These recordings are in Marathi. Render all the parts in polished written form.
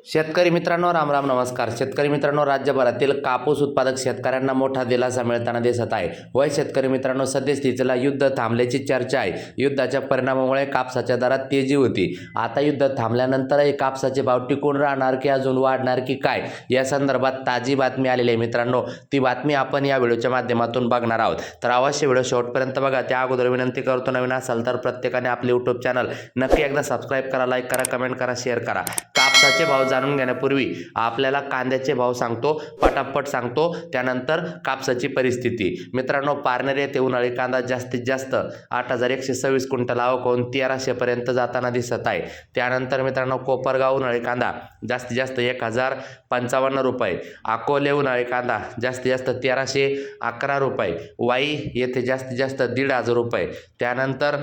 शेतकरी मित्रांनो, राम राम नमस्कार. शेतकरी मित्रांनो, राज्यभरातील कापूस उत्पादक शेतकऱ्यांना मोठा दिलासा मिळताना दिसत आहे. होय शेतकरी मित्रांनो, सद्यस्थितीला युद्ध थांबल्याची चर्चा आहे. युद्धाच्या परिणामामुळे कापसाच्या दरात तेजी होती. आता युद्ध थांबल्यानंतरही कापसाचे भाव टिकून राहणार की अजून वाढणार की काय, या संदर्भात ताजी बातमी आलेली आहे मित्रांनो. ती बातमी आपण या व्हिडिओच्या माध्यमातून बघणार आहोत. तर अवश्य व्हिडिओ शेवटपर्यंत बघा. त्या अगोदर विनंती करतो, नवीन असाल तर प्रत्येकाने आपले यूट्यूब चॅनल नक्की एकदा सबस्क्राईब करा, लाईक करा, कमेंट करा, शेअर करा. कापसाचे भाव जाणून घेण्यापूर्वी आपल्याला कांद्याचे भाव सांगतो, पटापट सांगतो. त्यानंतर कापसाची परिस्थिती. मित्रांनो, पारनेर येथे उन्हाळी कांदा जास्तीत जास्त 8,126 क्विंटल आवक होऊन 1,300 पर्यंत जाताना दिसत आहे. त्यानंतर मित्रांनो, कोपरगाव उन्हाळी कांदा जास्तीत जास्त 1,055 रुपये, अकोले उन्हाळी कांदा जास्तीत जास्त 1,311 रुपये, वाई येथे जास्तीत जास्त 1,500 रुपये. त्यानंतर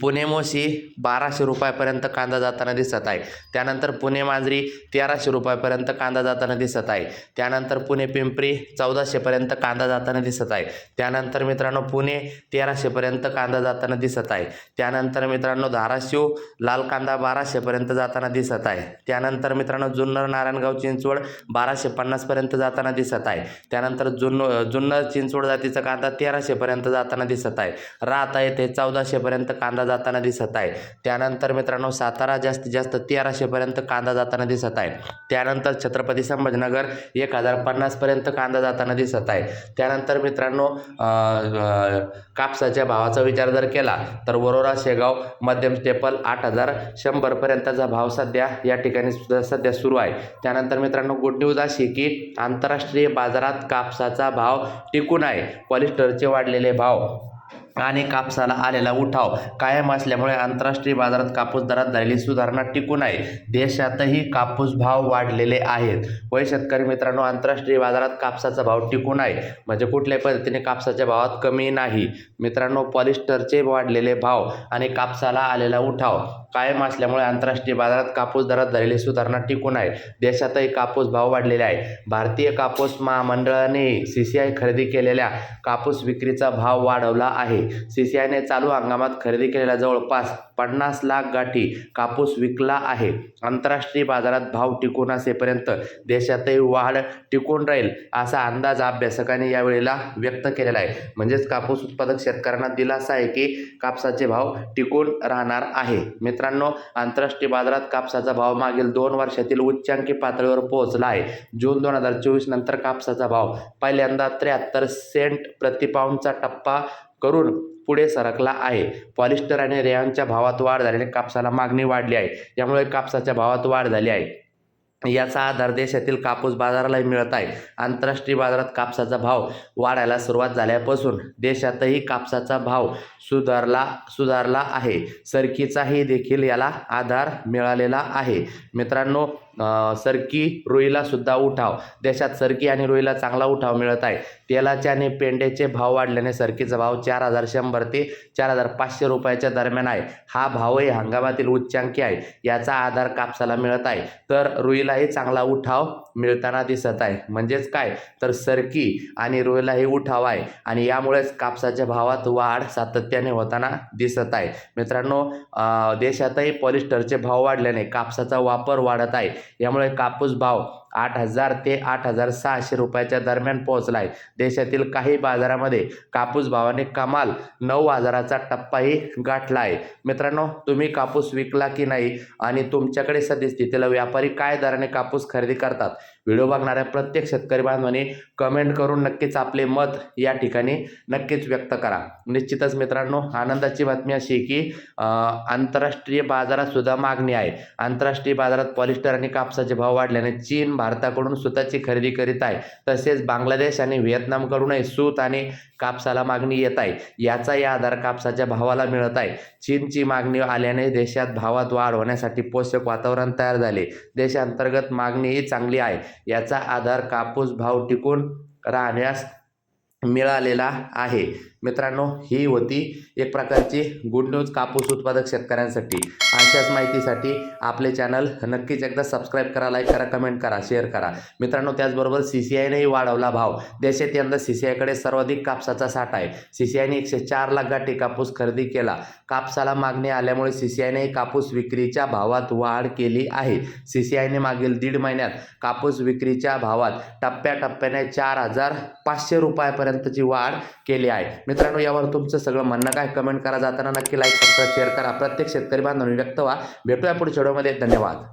पुणे मोशी 1,200 रुपयापर्यंत कांदा जाताना दिसत आहे. त्यानंतर पुणे मांजरी 1,300 रुपयापर्यंत कांदा जाताना दिसत आहे. त्यानंतर पुणे पिंपरी 1,400 पर्यंत कांदा जाताना दिसत आहे. त्यानंतर मित्रांनो, पुणे 1,300 पर्यंत कांदा जाताना दिसत आहे. त्यानंतर मित्रांनो, धाराशिव लाल कांदा 1,200 पर्यंत जाताना दिसत आहे. त्यानंतर मित्रांनो, जुन्नर नारायणगाव चिंचवड 1,250 पर्यंत जाताना दिसत आहे. त्यानंतर जुन्नर चिंचवड जातीचा कांदा 1,300 पर्यंत जाताना दिसत आहे. राहता येथे 1,400 पर्यंत कांदा जाताना दिसत आहे. त्यानंतर मित्रांनो, सातारा जास्तीत जास्त 1,300 पर्यंत कांदा जाताना दिसत आहे. त्यानंतर छत्रपती संभाजीनगर 1,050 पर्यंत कांदा जाताना दिसत आहे. त्यानंतर मित्रांनो, कापसाच्या भावाचा विचार जर केला तर वरोरा शेगाव मध्यम स्टेपल 8,100 पर्यंतचा भाव सध्या या ठिकाणी सध्या सुरू आहे. त्यानंतर मित्रांनो, गुड न्यूज अशी की आंतरराष्ट्रीय बाजारात कापसाचा भाव टिकून आहे. पॉलिस्टरचे वाढलेले भाव आणि कापसाला आलेला उठाव कायम असल्यामुळे आंतरराष्ट्रीय बाजारात कापूस दरात झालेली सुधारणा टिकून आहे. देशातही कापूस भाव वाढलेले आहेत. वय शेतकरी मित्रांनो, आंतरराष्ट्रीय बाजारात कापसाचा भाव टिकून आहे म्हणजे कुठल्याही पद्धतीने कापसाच्या भावात कमी नाही. मित्रांनो, पॉलिस्टरचे वाढलेले भाव आणि कापसाला आलेला उठाव कायम असल्यामुळे आंतरराष्ट्रीय बाजारात कापूस दरात झालेली सुधारणा टिकून आहे. देशातही कापूस भाव वाढलेले आहे. भारतीय कापूस महामंडळाने CCI खरेदी केलेल्या कापूस विक्रीचा भाव वाढवला आहे. CCIने चालू हंगामात खरेदी केलेल्या जवळपास 50 लाख गाठी कापूस विकला आहे. आंतरराष्ट्रीय बाजारात भाव टिकून असेपर्यंत देशातही वाढ टिकून राहील असा अंदाज अभ्यासकांनी यावेळेला व्यक्त केलेला आहे. म्हणजेच कापूस उत्पादक शेतकऱ्यांना दिलासा आहे की कापसाचे भाव टिकून राहणार आहे. मित्रांनो, आंतरराष्ट्रीय बाजारात कापसाचा भाव मागील 2 वर्षातील उच्चांकी पातळीवर पोहोचला आहे. जून 2024 नंतर कापसाचा भाव पहिल्यांदा 73 सेंट प्रति पाऊंडचा टप्पा करून पुढे सरकला आहे. पॉलिस्टर आणि रेयॉनच्या भावात वाढ झाल्याने कापसाला मागणी वाढली आहे. यामुळे कापसाच्या भावात वाढ झाली आहे. याचा आधार देशातील कापूस बाजारालाही मिळत आहे. आंतरराष्ट्रीय बाजारात कापसाचा भाव वाढायला सुरुवात झाल्यापासून देशातही कापसाचा भाव सुधारला आहे. सरकीचाही देखील याला आधार मिळालेला आहे. मित्रांनो, सरकी रुईला सुद्धा उठाव. देशात सरकी आणि रुईला चांगला उठाव मिळत आहे. तेलाचे आणि पेंड्याचे भाव वाढल्याने सरकीचा भाव 4,100 ते 4,500 रुपयाच्या दरम्यान आहे. हा भावही हंगामातील उच्चांकी आहे. याचा आधार कापसाला मिळत आहे. तर रुईलाही चांगला उठाव मिळताना दिसत आहे. म्हणजेच काय, तर सरकी आणि रुईलाही उठाव आहे आणि यामुळेच कापसाच्या भावात वाढ सातत्याने होताना दिसत आहे. मित्रांनो, देशातही पॉलिस्टरचे भाव वाढल्याने कापसाचा वापर वाढत आहे. यामुळे कापूस भाव 8,000 ते 8,600 रुपयाच्या दरम्यान पोहोचला आहे. देशातील काही बाजारामध्ये कापूस भावाने कमाल 9,000चा टप्पाही गाठला आहे. मित्रांनो, तुम्ही कापूस विकला की नाही आणि तुमच्याकडे सद्यस्थितीला व्यापारी काय दराने कापूस खरेदी करतात, व्हिडिओ बघणाऱ्या प्रत्येक शेतकरी बांधवांनी कमेंट करून नक्कीच आपले मत या ठिकाणी नक्कीच व्यक्त करा. निश्चितच मित्रांनो, आनंदाची बातमी अशी की आंतरराष्ट्रीय बाजारात सुद्धा मागणी आहे. आंतरराष्ट्रीय बाजारात पॉलिस्टर आणि कापसाचे भाव वाढल्याने चीन भारताकडून सूताची खरेदी करीत आहे. तसेच बांगलादेश आणि व्हिएतनामकडूनही सूत आणि कापसाला मागणी येत आहे. याचाही आधार कापसाच्या भावाला मिळत आहे. चीनची मागणी आल्याने देशात भावात वाढ होण्यासाठी पोषक वातावरण तयार झाले. देशांतर्गत मागणीही चांगली आहे. याचा आधार कापूस भाव टिकून राहण्यास मिळालेला आहे. मित्रांनो, ही होती एक प्रकारची गुड न्यूज कापूस उत्पादक शेतकऱ्यांसाठी. अशाच माहितीसाठी आपले चॅनल नक्कीच एकदा सबस्क्राईब करा, लाईक करा, कमेंट करा, शेअर करा. मित्रांनो, त्याचबरोबर CCIनेही वाढवला भाव. देशात यंदा CCIकडे सर्वाधिक कापसाचा साठा आहे. CCIने 104 लाख गाठी कापूस खरेदी केला. कापसाला मागणी आल्यामुळे CCIने कापूस विक्रीच्या भावात वाढ केली आहे. CCIने मागील दीड महिन्यात कापूस विक्रीच्या भावात टप्प्याटप्प्याने 4,500 रुपयापर्यंतची वाढ केली आहे. मित्रांनो, यावर तुमचं सगळं म्हणणं काय कमेंट करा. जाताना नक्की लाईक, सबस्क्राईब, शेअर करा. प्रत्येक शेतकरी बांधवांनी व्यक्त व्हा. भेटूया पुढच्या व्हिडिओमध्ये. धन्यवाद.